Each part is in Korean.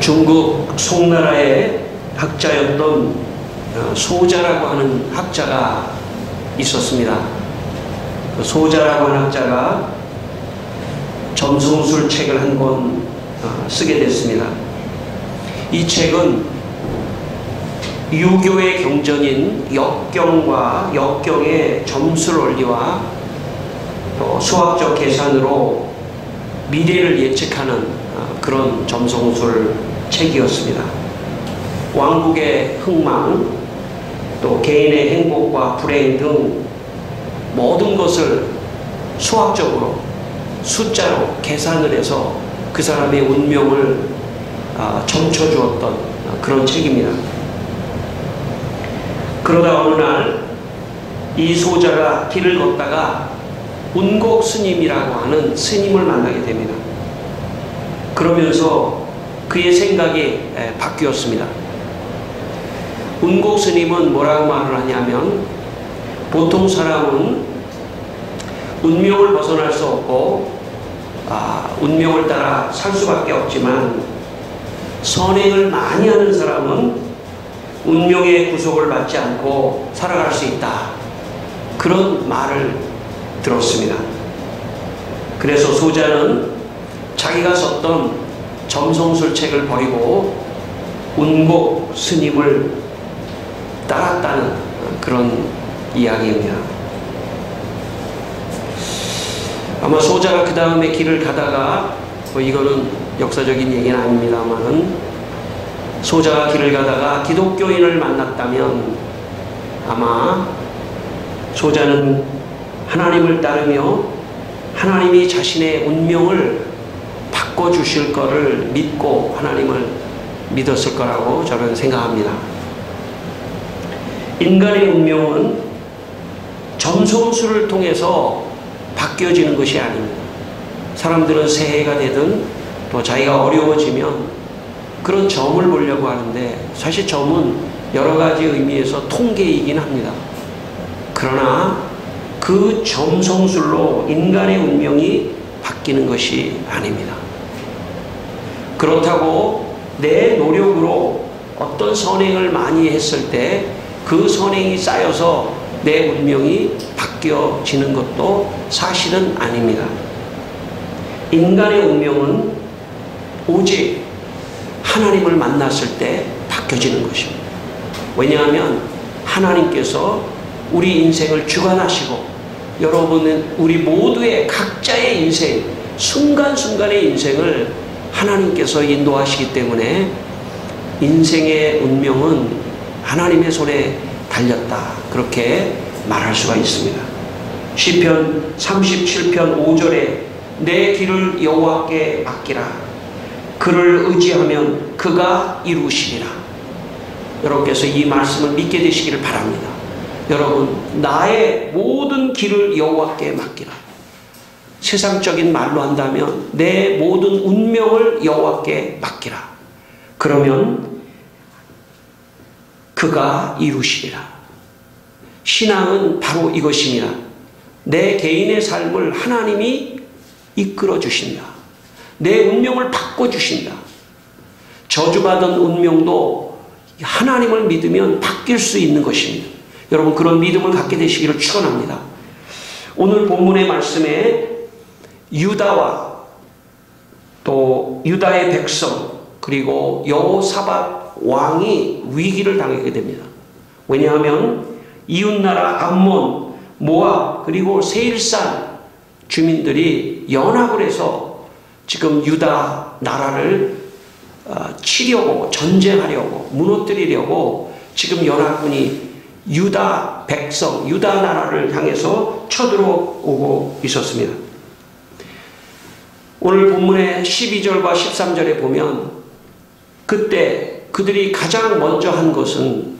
중국 송나라의 학자였던 소자라고 하는 학자가 있었습니다. 그 소자라고 하는 학자가 점성술 책을 한 권 쓰게 됐습니다. 이 책은 유교의 경전인 역경과 역경의 점술 원리와 또 수학적 계산으로 미래를 예측하는 그런 점성술 책이었습니다. 왕국의 흥망, 또 개인의 행복과 불행 등 모든 것을 수학적으로 숫자로 계산을 해서 그 사람의 운명을 점쳐주었던 그런 책입니다. 그러다 어느 날 이 소자가 길을 걷다가 운곡 스님이라고 하는 스님을 만나게 됩니다. 그러면서 그의 생각이 바뀌었습니다. 운곡 스님은 뭐라고 말을 하냐면, 보통 사람은 운명을 벗어날 수 없고 운명을 따라 살 수밖에 없지만, 선행을 많이 하는 사람은 운명의 구속을 받지 않고 살아갈 수 있다, 그런 말을 들었습니다. 그래서 소자는 자기가 썼던 점성술 책을 버리고 운곡 스님을 따랐다는 그런 이야기입니다. 아마 소자가 그 다음에 길을 가다가, 이거는 역사적인 얘기는 아닙니다만은, 소자가 길을 가다가 기독교인을 만났다면 아마 소자는 하나님을 따르며 하나님이 자신의 운명을 바꿔주실 것을 믿고 하나님을 믿었을 거라고 저는 생각합니다. 인간의 운명은 점성술을 통해서 바뀌어지는 것이 아닙니다. 사람들은 새해가 되든 또 자기가 어려워지면 그런 점을 보려고 하는데, 사실 점은 여러 가지 의미에서 통계이긴 합니다. 그러나 그 점성술로 인간의 운명이 바뀌는 것이 아닙니다. 그렇다고 내 노력으로 어떤 선행을 많이 했을 때 그 선행이 쌓여서 내 운명이 바뀌어지는 것도 사실은 아닙니다. 인간의 운명은 오직 하나님을 만났을 때 바뀌어지는 것입니다. 왜냐하면 하나님께서 우리 인생을 주관하시고, 여러분은 우리 모두의 각자의 인생, 순간순간의 인생을 하나님께서 인도하시기 때문에 인생의 운명은 하나님의 손에 달렸다, 그렇게 말할 수가 있습니다. 시편 37편 5절에 내 길을 여호와께 맡기라, 그를 의지하면 그가 이루시리라. 여러분께서 이 말씀을 믿게 되시기를 바랍니다. 여러분, 나의 모든 길을 여호와께 맡기라. 세상적인 말로 한다면 내 모든 운명을 여호와께 맡기라. 그러면 그가 이루시리라. 신앙은 바로 이것입니다. 내 개인의 삶을 하나님이 이끌어 주신다. 내 운명을 바꿔주신다. 저주받은 운명도 하나님을 믿으면 바뀔 수 있는 것입니다. 여러분, 그런 믿음을 갖게 되시기를 축원합니다. 오늘 본문의 말씀에 유다와 또 유다의 백성, 그리고 여호사밧 왕이 위기를 당하게 됩니다. 왜냐하면 이웃나라 암몬, 모압, 그리고 세일산 주민들이 연합을 해서 지금 유다 나라를 치려고, 전쟁하려고, 무너뜨리려고 지금 연합군이 유다 백성, 유다 나라를 향해서 쳐들어오고 있었습니다. 오늘 본문의 12절과 13절에 보면, 그때 그들이 가장 먼저 한 것은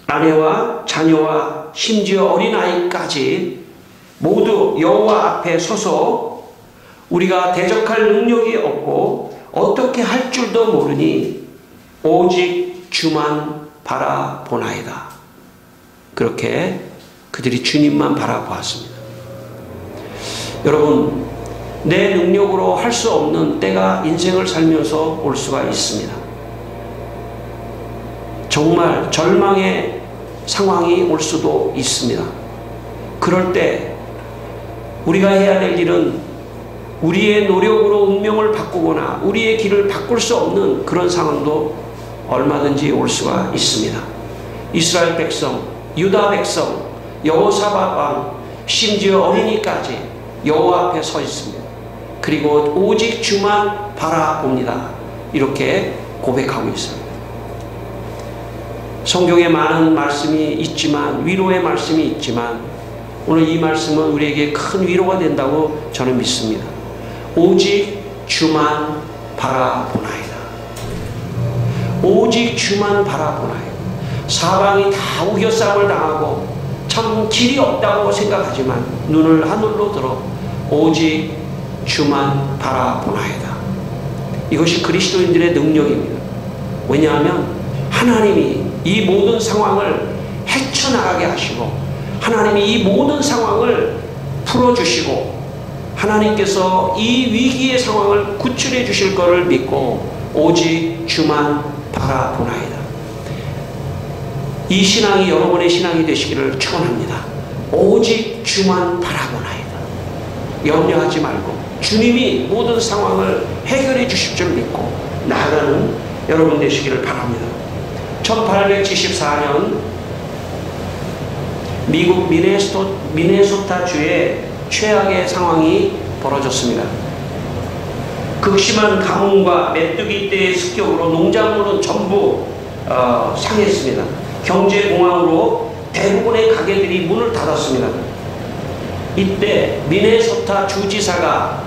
아내와 자녀와 심지어 어린아이까지 모두 여호와 앞에 서서 우리가 대적할 능력이 없고 어떻게 할 줄도 모르니 오직 주만 바라보나이다. 그렇게 그들이 주님만 바라보았습니다. 여러분, 내 능력으로 할 수 없는 때가 인생을 살면서 올 수가 있습니다. 정말 절망의 상황이 올 수도 있습니다. 그럴 때 우리가 해야 될 일은 우리의 노력으로 운명을 바꾸거나 우리의 길을 바꿀 수 없는 그런 상황도 얼마든지 올 수가 있습니다. 이스라엘 백성, 유다 백성, 여호사밧 왕, 심지어 어린이까지 여호와 앞에 서 있습니다. 그리고 오직 주만 바라봅니다. 이렇게 고백하고 있습니다. 성경에 많은 말씀이 있지만, 위로의 말씀이 있지만, 오늘 이 말씀은 우리에게 큰 위로가 된다고 저는 믿습니다. 오직 주만 바라보나이다. 오직 주만 바라보나이다. 사방이 다 우겨싸움을 당하고 참 길이 없다고 생각하지만 눈을 하늘로 들어 오직 주만 바라보나이다. 이것이 그리스도인들의 능력입니다. 왜냐하면 하나님이 이 모든 상황을 헤쳐나가게 하시고 하나님이 이 모든 상황을 풀어주시고 하나님께서 이 위기의 상황을 구출해 주실 것을 믿고 오직 주만 바라보나이다. 이 신앙이 여러분의 신앙이 되시기를 축원합니다. 오직 주만 바라보나이다. 염려하지 말고 주님이 모든 상황을 해결해 주실 줄 믿고 나아가는 여러분 되시기를 바랍니다. 1874년 미국 미네소타주에 최악의 상황이 벌어졌습니다. 극심한 가뭄과 메뚜기 떼의 습격으로 농작물은 전부 상했습니다. 경제공황으로 대부분의 가게들이 문을 닫았습니다. 이때 미네소타 주지사가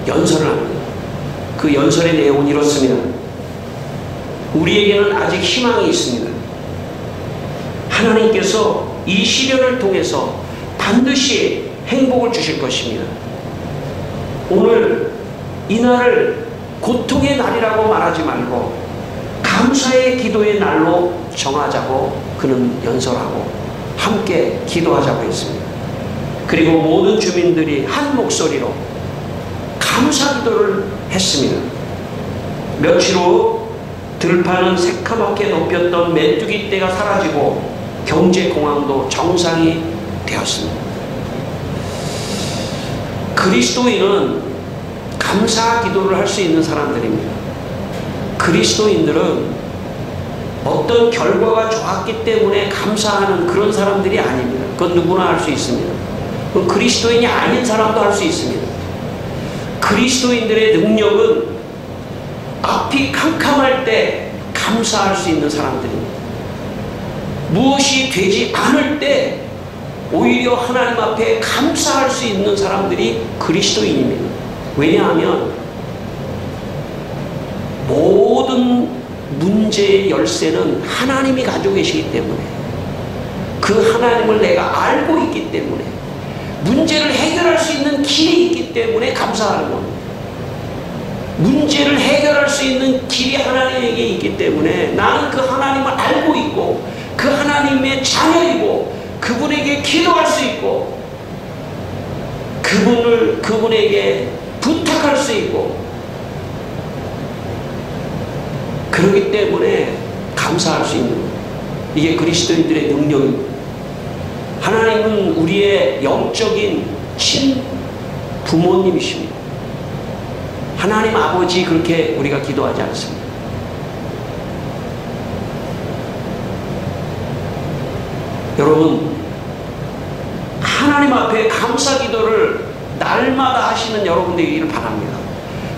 연설을 합니다. 그 연설의 내용은 이렇습니다. 우리에게는 아직 희망이 있습니다. 하나님께서 이 시련을 통해서 반드시 행복을 주실 것입니다. 오늘 이날을 고통의 날이라고 말하지 말고 감사의 기도의 날로 정하자고 그는 연설하고 함께 기도하자고 했습니다. 그리고 모든 주민들이 한 목소리로 감사 기도를 했습니다. 며칠 후 들판은 새카맣게 높였던 메뚜기 떼가 사라지고 경제공황도 정상이 되었습니다. 그리스도인은 감사 기도를 할 수 있는 사람들입니다. 그리스도인들은 어떤 결과가 좋았기 때문에 감사하는 그런 사람들이 아닙니다. 그건 누구나 할 수 있습니다. 그건 그리스도인이 아닌 사람도 할 수 있습니다. 그리스도인들의 능력은 앞이 캄캄할 때 감사할 수 있는 사람들입니다. 무엇이 되지 않을 때 오히려 하나님 앞에 감사할 수 있는 사람들이 그리스도인입니다. 왜냐하면 모든 문제의 열쇠는 하나님이 가지고 계시기 때문에 그 하나님을 내가 알고 있기 때문에 문제를 해결할 수 있는 길이 있기 때문에 감사하는 겁니다. 문제를 해결할 수 있는 길이 하나님에게 있기 때문에 나는 그 하나님을 알고 있고 그 하나님의 자녀이고 그분에게 기도할 수 있고 그분에게 부탁할 수 있고 그렇기 때문에 감사할 수 있는 거예요. 이게 그리스도인들의 능력입니다. 하나님은 우리의 영적인 친부모님이십니다. 하나님 아버지 그렇게 우리가 기도하지 않습니다. 여러분 하나님 앞에 감사 기도를 날마다 하시는 여러분 되기를 바랍니다.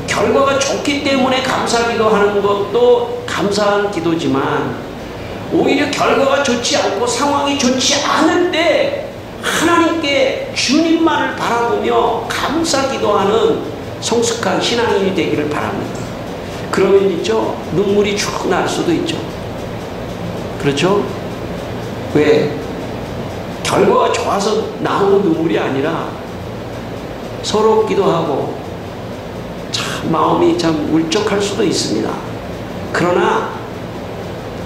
결과가 좋기 때문에 감사 기도하는 것도 감사한 기도지만 오히려 결과가 좋지 않고 상황이 좋지 않을 때 하나님께 주님만을 바라보며 감사 기도하는 성숙한 신앙인이 되기를 바랍니다. 그러면 있죠, 눈물이 쭉 날 수도 있죠. 그렇죠? 왜? 결과가 좋아서 나오는 눈물이 아니라 서럽기도 하고 참 마음이 참 울적할 수도 있습니다. 그러나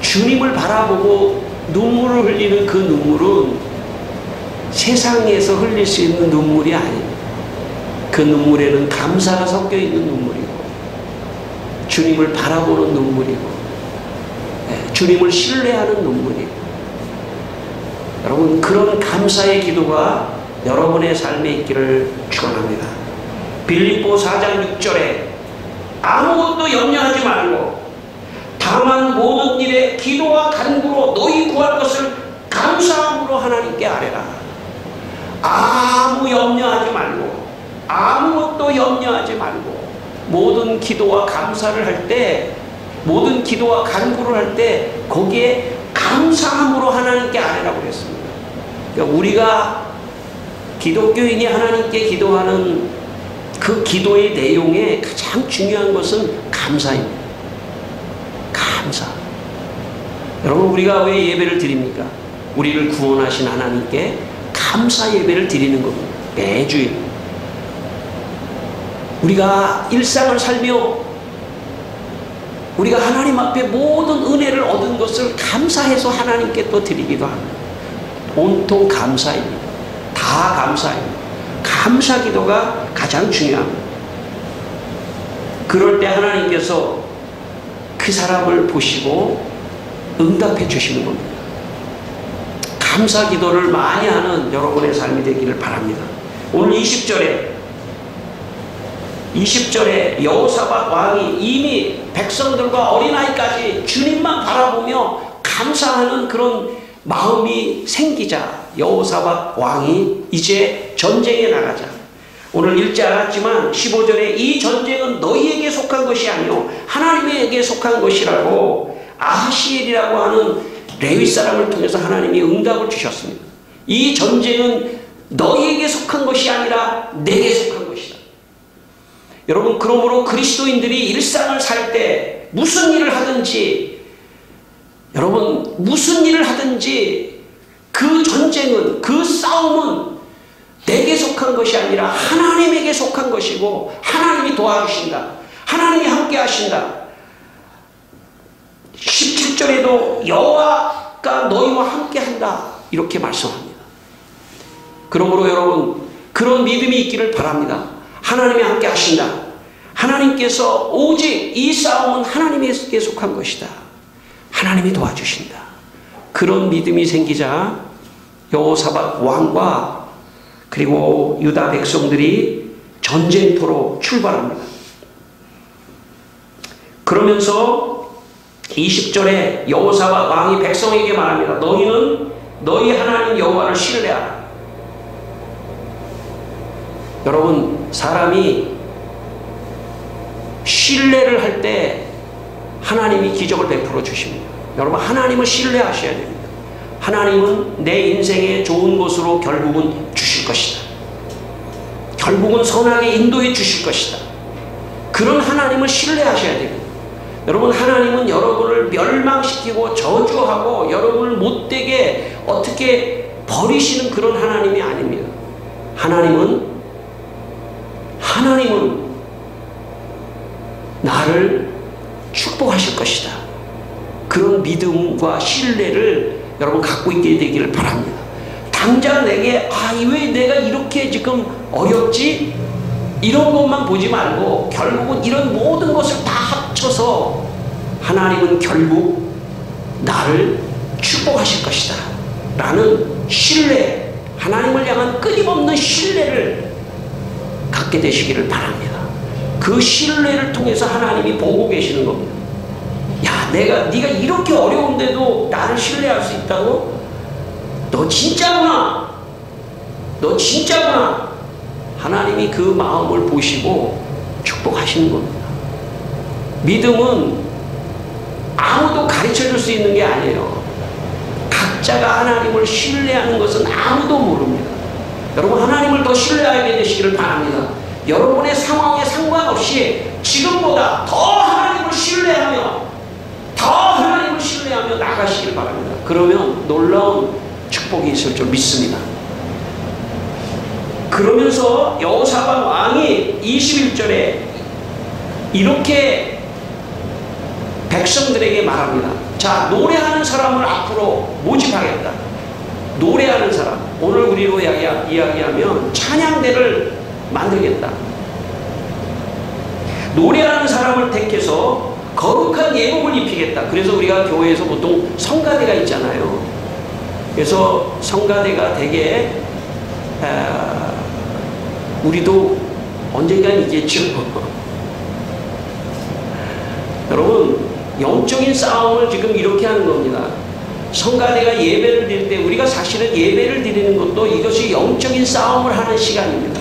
주님을 바라보고 눈물을 흘리는 그 눈물은 세상에서 흘릴 수 있는 눈물이 아닙니다. 그 눈물에는 감사가 섞여 있는 눈물이고, 주님을 바라보는 눈물이고, 주님을 신뢰하는 눈물이고, 여러분 그런 감사의 기도가 여러분의 삶에 있기를 축원합니다. 빌립보 4장 6절에 아무것도 염려하지 말고 다만 모든 일에 기도와 간구로 너희 구할 것을 감사함으로 하나님께 아뢰라. 아무 염려하지 말고, 아무것도 염려하지 말고, 모든 기도와 감사를 할 때, 모든 기도와 간구를 할 때 거기에 감사함으로 하나님께 아뢰라고 그랬습니다. 그러니까 우리가 기독교인이 하나님께 기도하는 그 기도의 내용에 가장 중요한 것은 감사입니다. 감사. 여러분 우리가 왜 예배를 드립니까? 우리를 구원하신 하나님께 감사 예배를 드리는 겁니다. 매주일. 우리가 일상을 살며 우리가 하나님 앞에 모든 은혜를 얻은 것을 감사해서 하나님께 또 드리기도 합니다. 온통 감사입니다. 다 감사입니다. 감사 기도가 가장 중요합니다. 그럴 때 하나님께서 그 사람을 보시고 응답해 주시는 겁니다. 감사 기도를 많이 하는 여러분의 삶이 되기를 바랍니다. 오늘 20절에 여호사밧 왕이 이미 백성들과 어린아이까지 주님만 바라보며 감사하는 그런 마음이 생기자 여호사밧 왕이 이제 전쟁에 나가자. 오늘 읽지 않았지만 15절에 이 전쟁은 너희에게 속한 것이 아니요 하나님에게 속한 것이라고 아하시엘이라고 하는 레위 사람을 통해서 하나님이 응답을 주셨습니다. 이 전쟁은 너희에게 속한 것이 아니라 내게 속한 것이다. 여러분 그러므로 그리스도인들이 일상을 살 때 무슨 일을 하든지, 여러분 무슨 일을 하든지 그 전쟁은, 그 싸움은 내게 속한 것이 아니라 하나님에게 속한 것이고 하나님이 도와주신다. 하나님이 함께 하신다. 17절에도 여호와가 너희와 함께 한다 이렇게 말씀합니다. 그러므로 여러분 그런 믿음이 있기를 바랍니다. 하나님이 함께 하신다. 하나님께서 오직 이 싸움은 하나님에게 속한 것이다. 하나님이 도와주신다. 그런 믿음이 생기자 여호사밧 왕과 그리고 유다 백성들이 전쟁터로 출발합니다. 그러면서 20절에 여호사밧 왕이 백성에게 말합니다. 너희는 너희 하나님 여호와를 신뢰하라. 여러분 사람이 신뢰를 할 때 하나님이 기적을 베풀어 주십니다. 여러분 하나님을 신뢰하셔야 됩니다. 하나님은 내 인생의 좋은 것으로 결국은 주실 것이다. 결국은 선하게 인도해 주실 것이다. 그런 하나님을 신뢰하셔야 됩니다. 여러분 하나님은 여러분을 멸망시키고 저주하고 여러분을 못되게 어떻게 버리시는 그런 하나님이 아닙니다. 하나님은 나를 축복하실 것이다. 그런 믿음과 신뢰를 여러분 갖고 있게 되기를 바랍니다. 당장 내게 왜 내가 이렇게 지금 어렵지? 이런 것만 보지 말고 결국은 이런 모든 것을 다 합쳐서 하나님은 결국 나를 축복하실 것이다 라는 신뢰, 하나님을 향한 끊임없는 신뢰를 갖게 되시기를 바랍니다. 그 신뢰를 통해서 하나님이 보고 계시는 겁니다. 야, 네가 이렇게 어려운데도 나를 신뢰할 수 있다고? 너 진짜구나. 하나님이 그 마음을 보시고 축복하시는 겁니다. 믿음은 아무도 가르쳐줄 수 있는 게 아니에요. 각자가 하나님을 신뢰하는 것은 아무도 모릅니다. 여러분 하나님을 더 신뢰하게 되시기를 바랍니다. 여러분의 상황에 상관없이 지금보다 더 하나님을 신뢰하며 나가시길 바랍니다. 그러면 놀라운 축복이 있을 줄 믿습니다. 그러면서 여호사밧 왕이 21절에 이렇게 백성들에게 말합니다. 자, 노래하는 사람을 앞으로 모집하겠다. 노래하는 사람, 오늘 우리로 이야기하면 찬양대를 만들겠다. 노래하는 사람을 택해서 거룩한 예복을 입히겠다. 그래서 우리가 교회에서 보통 성가대가 있잖아요. 그래서 성가대가 되게 우리도 언젠간 있겠죠. 여러분, 영적인 싸움을 지금 이렇게 하는 겁니다. 성가대가 예배를 드릴 때 우리가 사실은 예배를 드리는 것도 이것이 영적인 싸움을 하는 시간입니다.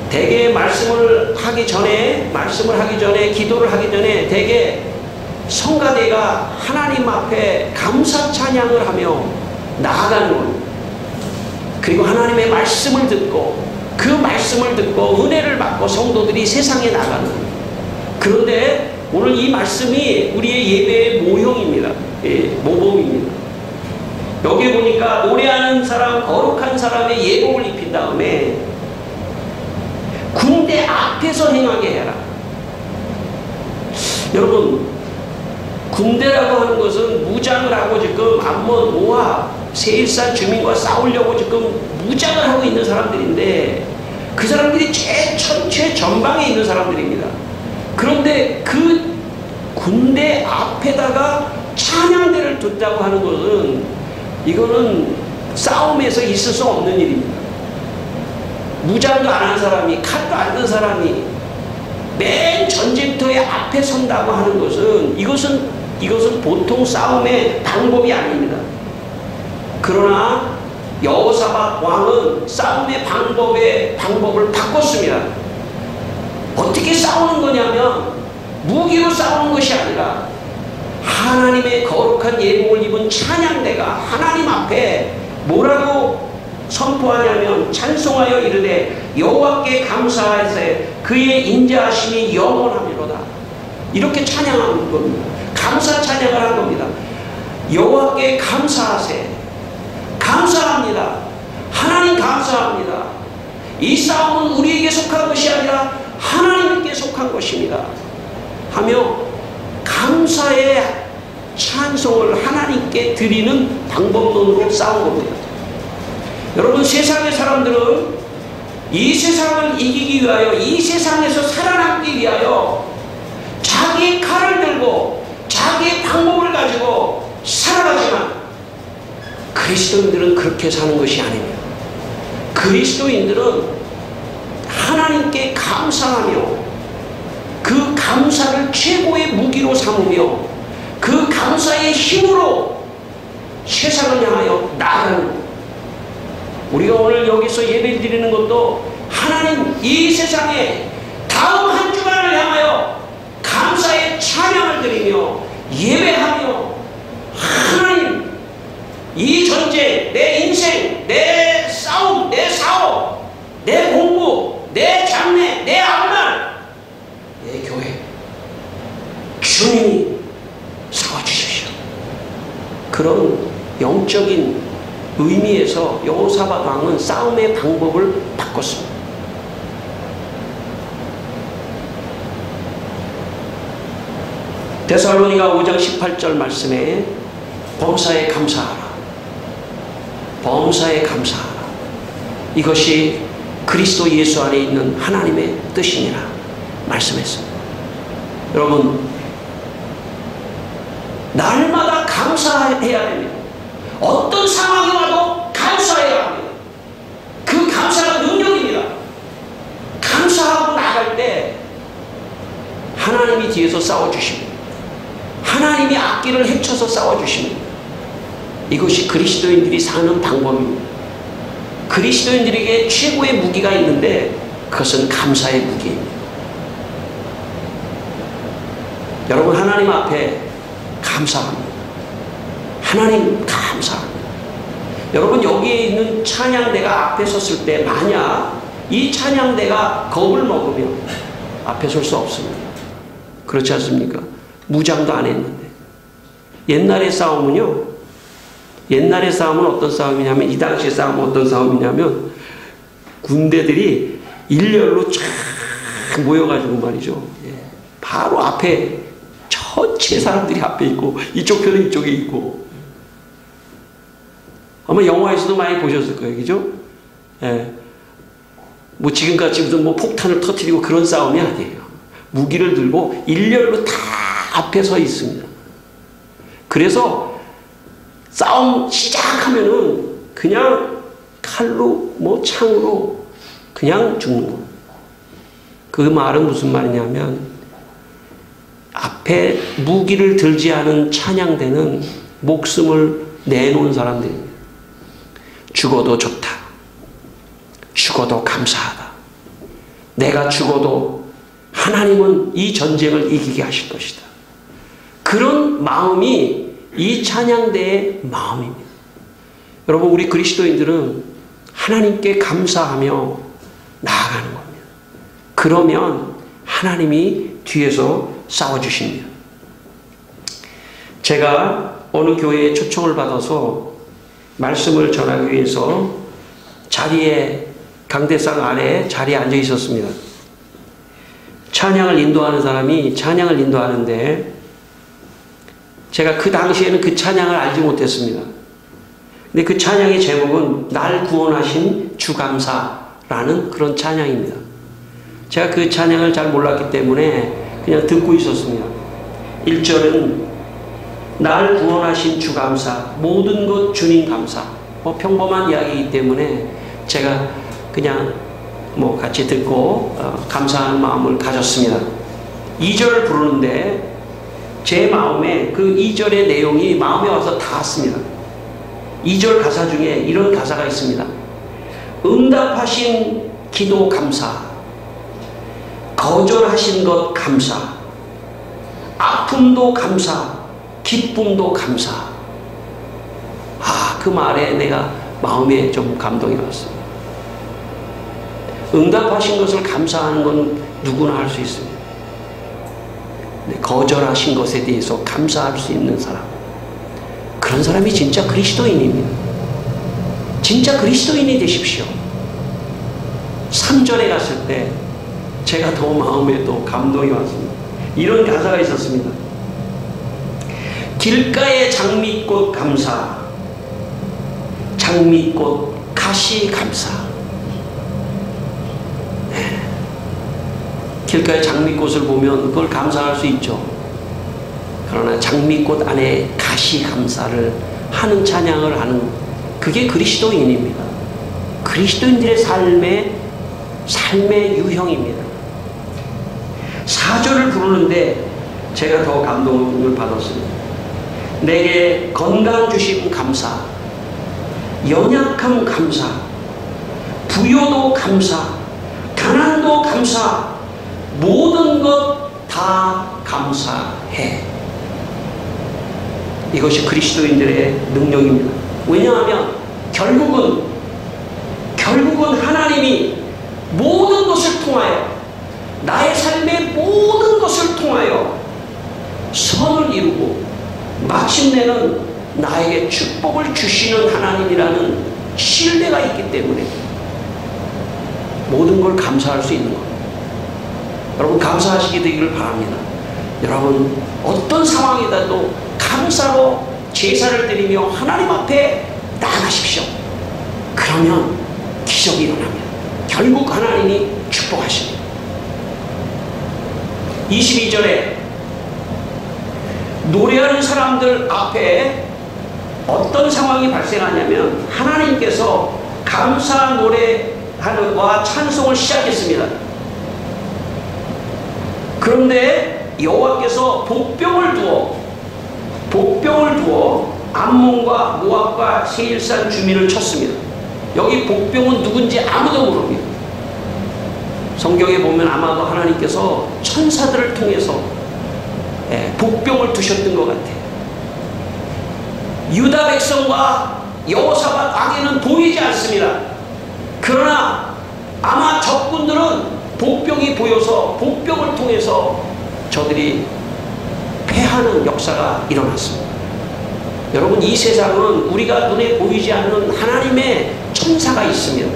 대개 말씀을 하기 전에 기도를 하기 전에 대개 성가대가 하나님 앞에 감사 찬양을 하며 나아가는 겁니다. 그리고 하나님의 말씀을 듣고 그 말씀을 듣고 은혜를 받고 성도들이 세상에 나가는 겁니다. 그런데 오늘 이 말씀이 우리의 예배의 모형입니다. 모범입니다. 여기 보니까 노래하는 사람, 거룩한 사람의 예복을 입힌 다음에 군대 앞에서 행하게 해라. 여러분, 군대라고 하는 것은 무장을 하고 지금 암몬, 모압, 세일산 주민과 싸우려고 지금 무장을 하고 있는 사람들인데 그 사람들이 최전방에 있는 사람들입니다. 그런데 그 군대 앞에다가 찬양대를 둔다고 하는 것은 이거는 싸움에서 있을 수 없는 일입니다. 무장도 안 한 사람이, 칼도 안 든 사람이 맨 전쟁터의 앞에 선다고 하는 것은 이것은 보통 싸움의 방법이 아닙니다. 그러나 여호사밧 왕은 싸움의 방법을 바꿨습니다. 어떻게 싸우는 거냐면 무기로 싸우는 것이 아니라 하나님의 거룩한 예복을 입은 찬양대가 하나님 앞에 뭐라고 선포하냐면 찬송하여 이르되 여호와께 감사하세 그의 인자하심이 영원하미로다. 이렇게 찬양하는 겁니다. 감사 찬양을 한 겁니다. 여호와께 감사하세. 감사합니다. 하나님 감사합니다. 이 싸움은 우리에게 속한 것이 아니라 하나님께 속한 것입니다. 하며 감사의 찬송을 하나님께 드리는 방법론으로 싸운 겁니다. 여러분, 세상의 사람들은 이 세상을 이기기 위하여, 이 세상에서 살아남기 위하여 자기의 칼을 들고 자기의 방법을 가지고 살아가지만 그리스도인들은 그렇게 사는 것이 아닙니다. 그리스도인들은 하나님께 감사하며 그 감사를 최고의 무기로 삼으며 그 감사의 힘으로 세상을 향하여 나아가는 것. 우리가 오늘 여기서 예배 드리는 것도 하나님 이 세상에 다음 한 주간을 향하여 감사의 찬양을 드리며 예배하며 하나님 이 전쟁, 내 인생, 내 싸움, 내 사업, 내 공부, 내 장래, 내 앞날, 내 교회 주님이 세워주십시오. 그런 영적인 의미에서 여호사밧 왕은 싸움의 방법을 바꿨습니다. 데살로니가 5장 18절 말씀에 범사에 감사하라. 범사에 감사하라. 이것이 그리스도 예수 안에 있는 하나님의 뜻이니라 말씀했습니다. 여러분, 날마다 감사해야 됩니다. 어떤 상황이 와도 감사해야 합니다. 그 감사가 능력입니다. 감사하고 나갈 때 하나님이 뒤에서 싸워주십니다. 하나님이 앞길을 헤쳐서 싸워주십니다. 이것이 그리스도인들이 사는 방법입니다. 그리스도인들에게 최고의 무기가 있는데 그것은 감사의 무기입니다. 여러분, 하나님 앞에 감사합니다. 하나님 감사합니다. 여러분, 여기에 있는 찬양대가 앞에 섰을 때 만약 이 찬양대가 겁을 먹으면 앞에 설 수 없습니다. 그렇지 않습니까? 무장도 안 했는데. 옛날의 싸움은요, 옛날의 싸움은 어떤 싸움이냐면, 이 당시의 싸움은 어떤 싸움이냐면 군대들이 일렬로 쫙 모여가지고 말이죠, 바로 앞에 전체 사람들이 앞에 있고 이쪽 편은 이쪽에 있고. 아마 영화에서도 많이 보셨을 거예요. 그죠? 예. 뭐 지금같이 무슨 뭐 폭탄을 터뜨리고 그런 싸움이 아니에요. 무기를 들고 일렬로 다 앞에 서 있습니다. 그래서 싸움 시작하면은 그냥 칼로 뭐 창으로 그냥 죽는 거예요. 그 말은 무슨 말이냐면 앞에 무기를 들지 않은 찬양대는 목숨을 내놓은 사람들입니다. 죽어도 좋다. 죽어도 감사하다. 내가 죽어도 하나님은 이 전쟁을 이기게 하실 것이다. 그런 마음이 이 찬양대의 마음입니다. 여러분, 우리 그리스도인들은 하나님께 감사하며 나아가는 겁니다. 그러면 하나님이 뒤에서 싸워주십니다. 제가 어느 교회에 초청을 받아서 말씀을 전하기 위해서 강대상 아래 자리에 앉아 있었습니다. 찬양을 인도하는 사람이 찬양을 인도하는데 제가 그 당시에는 그 찬양을 알지 못했습니다. 근데 그 찬양의 제목은 날 구원하신 주감사라는 그런 찬양입니다. 제가 그 찬양을 잘 몰랐기 때문에 그냥 듣고 있었습니다. 1절은 날 구원하신 주감사, 모든 것 주님 감사. 뭐 평범한 이야기이기 때문에 제가 그냥 뭐 같이 듣고 감사하는 마음을 가졌습니다. 2절을 부르는데 제 마음에 그 2절의 내용이 마음에 와서 닿았습니다. 2절 가사 중에 이런 가사가 있습니다. 응답하신 기도 감사, 거절하신 것 감사, 아픔도 감사, 기쁨도 감사. 그 말에 내가 마음에 좀 감동이 왔습니다. 응답하신 것을 감사하는 건 누구나 할 수 있습니다. 거절하신 것에 대해서 감사할 수 있는 사람, 그런 사람이 진짜 그리스도인입니다. 진짜 그리스도인이 되십시오. 3절에 갔을 때 제가 더 마음에 또 감동이 왔습니다. 이런 가사가 있었습니다. 길가의 장미꽃 감사, 장미꽃 가시 감사. 길가의 장미꽃을 보면 그걸 감사할 수 있죠. 그러나 장미꽃 안에 가시 감사를 하는 찬양을 하는, 그게 그리스도인입니다. 그리스도인들의 삶의 유형입니다. 4절을 부르는데 제가 더 감동을 받았습니다. 내게 건강 주심 감사, 연약함 감사, 부요도 감사, 가난도 감사, 모든 것 다 감사해. 이것이 그리스도인들의 능력입니다. 왜냐하면 결국은 하나님이 모든 것을 통하여, 나의 삶의 모든 것을 통하여 선을 이루고 마침내는 나에게 축복을 주시는 하나님이라는 신뢰가 있기 때문에 모든 걸 감사할 수 있는 겁니다. 여러분, 감사하시게 되기를 바랍니다. 여러분, 어떤 상황이라도 감사로 제사를 드리며 하나님 앞에 나아가십시오. 그러면 기적이 일어납니다. 결국 하나님이 축복하십니다. 22절에 노래하는 사람들 앞에 어떤 상황이 발생하냐면 하나님께서 감사 노래와 찬송을 시작했습니다. 그런데 여호와께서 복병을 두어 암몬과 모압과 세일산 주민을 쳤습니다. 여기 복병은 누군지 아무도 모릅니다. 성경에 보면 아마도 하나님께서 천사들을 통해서 복병을 두셨던 것 같아요. 유다 백성과 여호사밧 왕에는 보이지 않습니다. 그러나 아마 적군들은 복병이 보여서 복병을 통해서 저들이 패하는 역사가 일어났습니다. 여러분, 이 세상은 우리가 눈에 보이지 않는 하나님의 천사가 있습니다.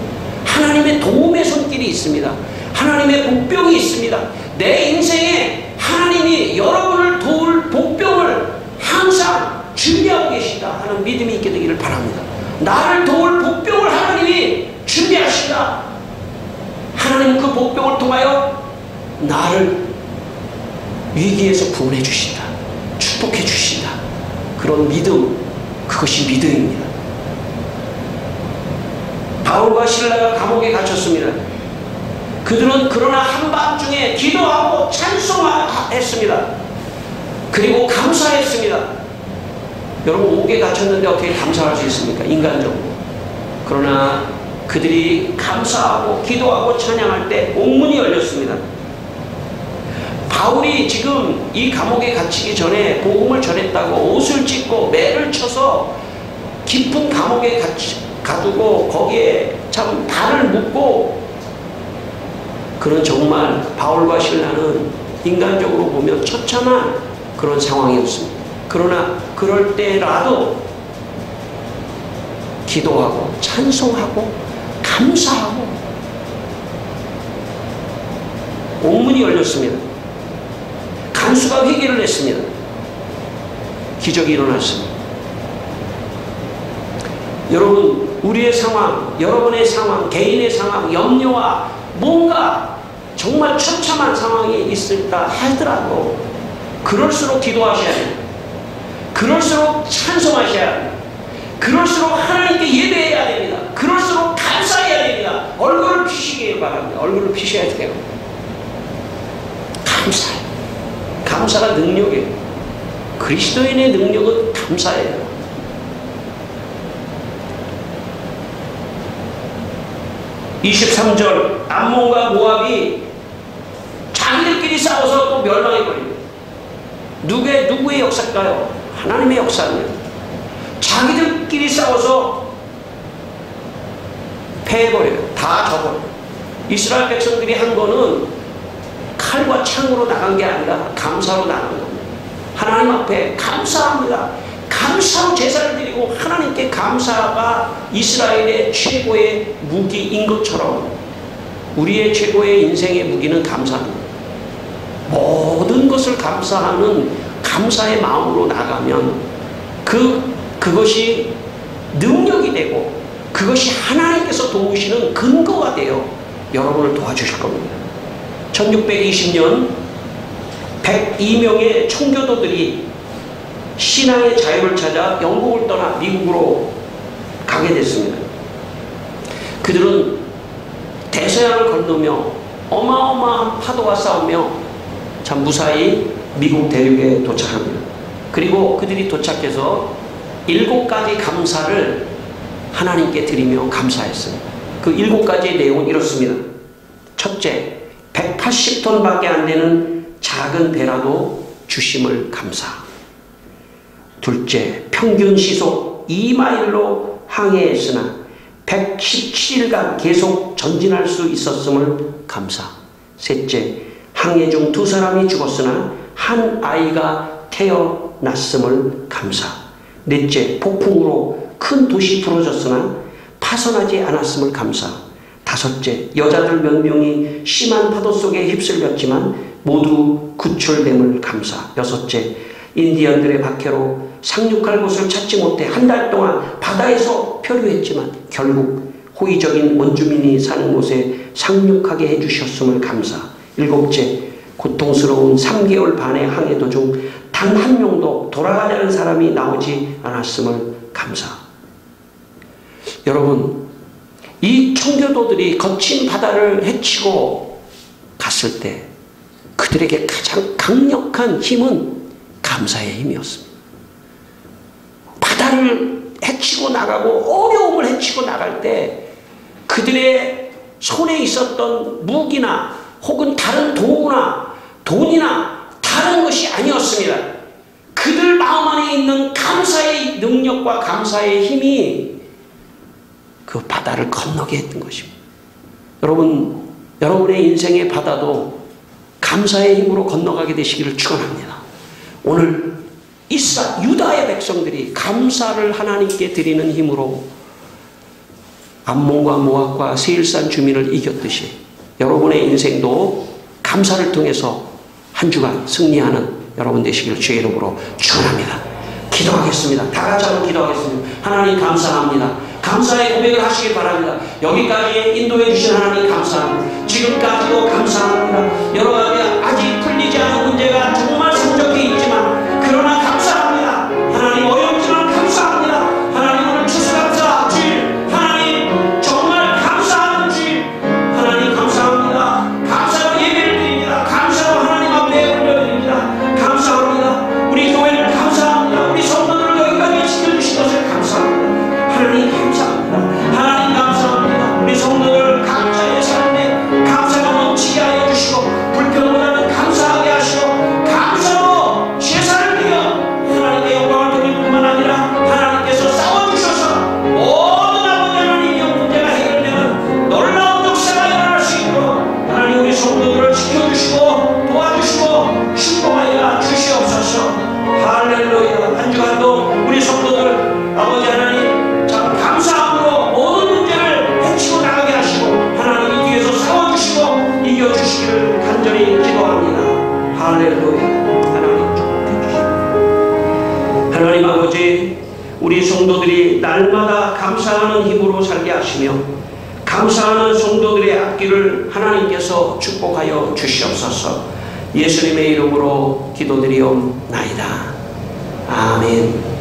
하나님의 도움의 손길이 있습니다. 하나님의 복병이 있습니다. 내 인생에 하나님이 여러분을 도울 복병을 항상 준비하고 계시다 하는 믿음이 있게 되기를 바랍니다. 나를 도울 복병을 하나님이 준비하신다. 복병을 통하여 나를 위기에서 구원해 주신다, 축복해 주신다. 그런 믿음, 그것이 믿음입니다. 바울과 실라가 감옥에 갇혔습니다. 그들은 그러나 한밤중에 기도하고 찬송했습니다. 그리고 감사했습니다. 여러분, 옥에 갇혔는데 어떻게 감사할 수 있습니까? 인간적으로. 그러나 그들이 감사하고 기도하고 찬양할 때 옥문이 열렸습니다. 바울이 지금 이 감옥에 갇히기 전에 복음을 전했다고 옷을 찢고 매를 쳐서 깊은 감옥에 가두고 거기에 참 발을 묶고, 그런 정말 바울과 실라는 인간적으로 보면 처참한 그런 상황이었습니다. 그러나 그럴 때라도 기도하고 찬송하고 감사하고 옥문이 열렸습니다. 간수가 회개를 했습니다. 기적이 일어났습니다. 여러분, 우리의 상황, 여러분의 상황, 개인의 상황, 염려와 뭔가 정말 처참한 상황이 있을까 하더라도 그럴수록 기도하셔야 됩니다. 그럴수록 찬송하셔야 합니다. 그럴수록 하나님께 예배해야 됩니다. 그럴수록 감사해야 됩니다. 얼굴을 피시길 바랍니다. 얼굴을 피셔야 돼요. 감사해요. 감사가 능력이에요. 그리스도인의 능력은 감사예요. (23절) 암몬과 모압이 자기들끼리 싸워서 또 멸망해버립니다. 누구의 역사일까요? 하나님의 역사입니다. 자기들끼리 싸워서 패해버려요. 다 져버려요. 이스라엘 백성들이 한 거는 칼과 창으로 나간 게 아니라 감사로 나간 겁니다. 하나님 앞에 감사합니다. 감사로 제사를 드리고 하나님께 감사가 이스라엘의 최고의 무기인 것처럼 우리의 최고의 인생의 무기는 감사입니다. 모든 것을 감사하는 감사의 마음으로 나가면 그것이 능력이 되고 그것이 하나님께서 도우시는 근거가 되어 여러분을 도와주실 겁니다. 1620년 102명의 청교도들이 신앙의 자유를 찾아 영국을 떠나 미국으로 가게 됐습니다. 그들은 대서양을 건너며 어마어마한 파도와 싸우며 참 무사히 미국 대륙에 도착합니다. 그리고 그들이 도착해서 7가지 감사를 하나님께 드리며 감사했습니다. 그 7가지의 내용은 이렇습니다. 첫째, 180톤밖에 안 되는 작은 배라도 주심을 감사. 둘째, 평균 시속 2마일로 항해했으나 117일간 계속 전진할 수 있었음을 감사. 셋째, 항해 중 2사람이 죽었으나 한 아이가 태어났음을 감사. 넷째, 폭풍으로 큰 도시 부러졌으나 파손하지 않았음을 감사. 다섯째, 여자들 몇 명이 심한 파도 속에 휩쓸렸지만 모두 구출됨을 감사. 여섯째, 인디언들의 박해로 상륙할 곳을 찾지 못해 한 달 동안 바다에서 표류했지만 결국 호의적인 원주민이 사는 곳에 상륙하게 해주셨음을 감사. 일곱째, 고통스러운 3개월 반의 항해 도중 단 한 명도 돌아가자는 사람이 나오지 않았음을 감사. 여러분, 이 청교도들이 거친 바다를 헤치고 갔을 때 그들에게 가장 강력한 힘은 감사의 힘이었습니다. 바다를 헤치고 나가고 어려움을 헤치고 나갈 때 그들의 손에 있었던 무기나 혹은 다른 도구나 돈이나 다른 것이 아니었습니다. 그들 마음 안에 있는 감사의 능력과 감사의 힘이 그 바다를 건너게 했던 것입니다. 여러분, 여러분의 인생의 바다도 감사의 힘으로 건너가게 되시기를 축원합니다. 오늘 유다의 백성들이 감사를 하나님께 드리는 힘으로 암몬과 모압과 세일산 주민을 이겼듯이 여러분의 인생도 감사를 통해서 한 주간 승리하는 여러분 되시기를 주의 이름으로 축원합니다. 기도하겠습니다. 다 같이 한번 기도하겠습니다. 하나님 감사합니다. 감사의 고백을 하시기 바랍니다. 여기까지 인도해 주신 하나님 감사합니다. 지금까지도 감사합니다. 여러 가지 아직 풀리지 않은 문제가 정말 산적해 있지만 그러나 감사합니다. 하나님 어렵지만 감사합니다. 하나님 오늘 추수감사 주일, 하나님 정말 감사하는 주일, 하나님 감사합니다. 감사로 예배를 드립니다. 감사로 하나님 앞에 올려드립니다. 감사합니다. 우리 교회를 감사합니다. 우리 성도들을 여기까지 지켜주신 것을 감사합니다. 하나님 감사합니다. 하나님 감사합니다. 우리 성도들 감사의 삶에 감사가 넘치게 하여 주시고 불평보다는 감사하게 하시고 감사로 제사를 드려 하나님의 영광을 드릴 뿐만 아니라 하나님께서 싸워주셔서 모든 아버지 하나님의 문제가 해결되는 놀라운 역사가 일어날 수 있도록 하나님 우리 성도들을 지켜주시고 도와주시고 축복하여 주시옵소서. 할렐루야. 한 주간도 우리 성도들 아버지 하나님 참 감사함으로 모든 문제를 헤치고 나가게 하시고 하나님이 뒤에서 싸워주시고 이겨주시기를 간절히 기도합니다. 할렐루야. 하나님 축복해 주시고 하나님 아버지 우리 성도들이 날마다 감사하는 힘으로 살게 하시며 감사하는 성도들의 앞길을 하나님께서 축복하여 주시옵소서. 예수님의 이름으로 기도드리옵나이다. 아멘.